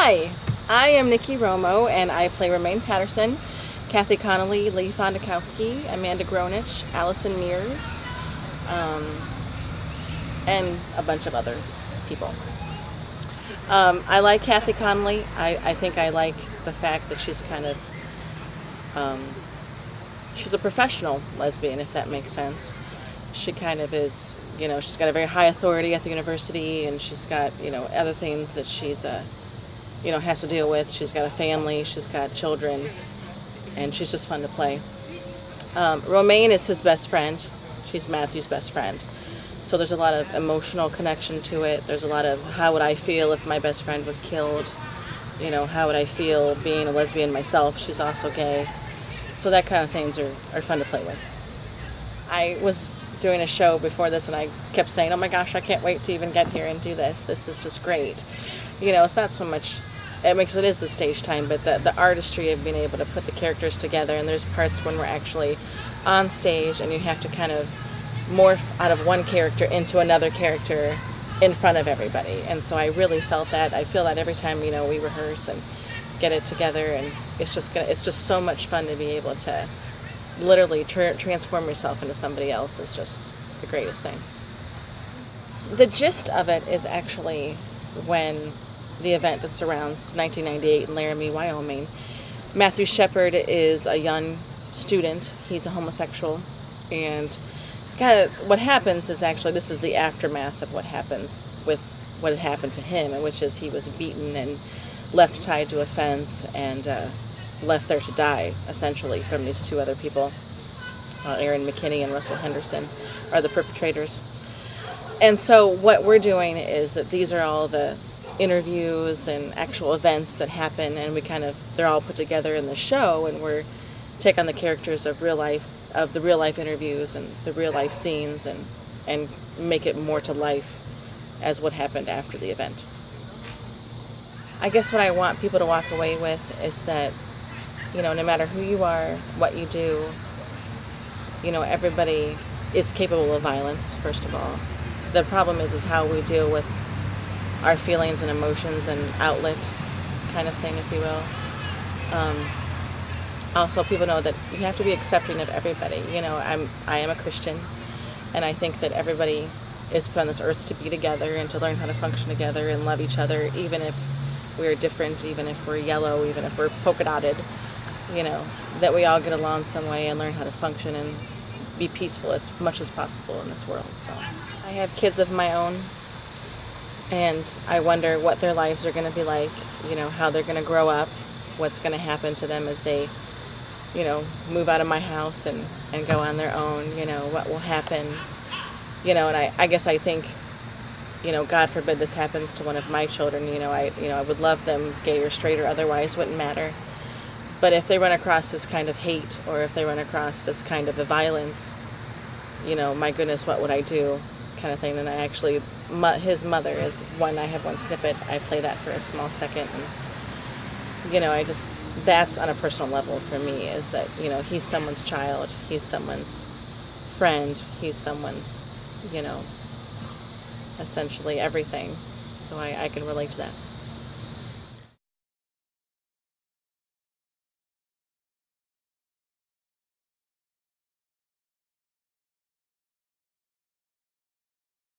Hi, I am Nici Romo, and I play Romaine Patterson, Kathy Connolly, Lee Fondakowski, Amanda Gronich, Allison Mears, and a bunch of other people. I like Kathy Connolly. I think I like the fact that she's kind of, she's a professional lesbian, if that makes sense. She kind of is, you know, she's got a very high authority at the university, and she's got, you know, other things that she's, you know, has to deal with. She's got a family, she's got children, and she's just fun to play. Romaine is his best friend. She's Matthew's best friend. So there's a lot of emotional connection to it. There's a lot of how would I feel if my best friend was killed? You know, how would I feel being a lesbian myself? She's also gay. So that kind of things are fun to play with. I was doing a show before this, and I kept saying, oh my gosh, I can't wait to even get here and do this. This is just great. You know, it's not so much, because it is the stage time, but the artistry of being able to put the characters together. And there's parts when we're actually on stage and you have to kind of morph out of one character into another character in front of everybody. And so I really felt that. I feel that every time, you know, we rehearse and get it together, and it's just so much fun to be able to literally transform yourself into somebody else. Is just the greatest thing. The gist of it is actually when the event that surrounds 1998 in Laramie, Wyoming. Matthew Shepard is a young student. He's a homosexual, and kind of what happens is actually, this is the aftermath of what happens with what had happened to him, and which is he was beaten and left tied to a fence and left there to die, essentially, from these two other people. Aaron McKinney and Russell Henderson are the perpetrators. And so what we're doing is that these are all the interviews and actual events that happen, and they're all put together in the show, and we're take on the characters of the real life interviews and the real life scenes, and make it more to life as what happened after the event. I guess what I want people to walk away with is that, you know, no matter who you are, what you do, you know, everybody is capable of violence, first of all. The problem is how we deal with our feelings and emotions and outlet kind of thing, if you will. Also, people know that you have to be accepting of everybody. You know, I am a Christian, and I think that everybody is put on this earth to be together and to learn how to function together and love each other, even if we're different, even if we're yellow, even if we're polka dotted. You know, that we all get along some way and learn how to function and be peaceful as much as possible in this world. So I have kids of my own, and I wonder what their lives are going to be like, you know, how they're going to grow up, what's going to happen to them as they, you know, move out of my house and go on their own, you know, what will happen, you know. And I guess I think, you know, God forbid this happens to one of my children, you know, I would love them, gay or straight or otherwise, wouldn't matter. But if they run across this kind of hate, or if they run across this kind of a violence, you know, my goodness, what would I do, kind of thing. And I actually, his mother is one, I have one snippet, I play that for a small second, and, you know, that's on a personal level for me, is that, you know, he's someone's child, he's someone's friend, he's someone's, you know, essentially everything. So I can relate to that.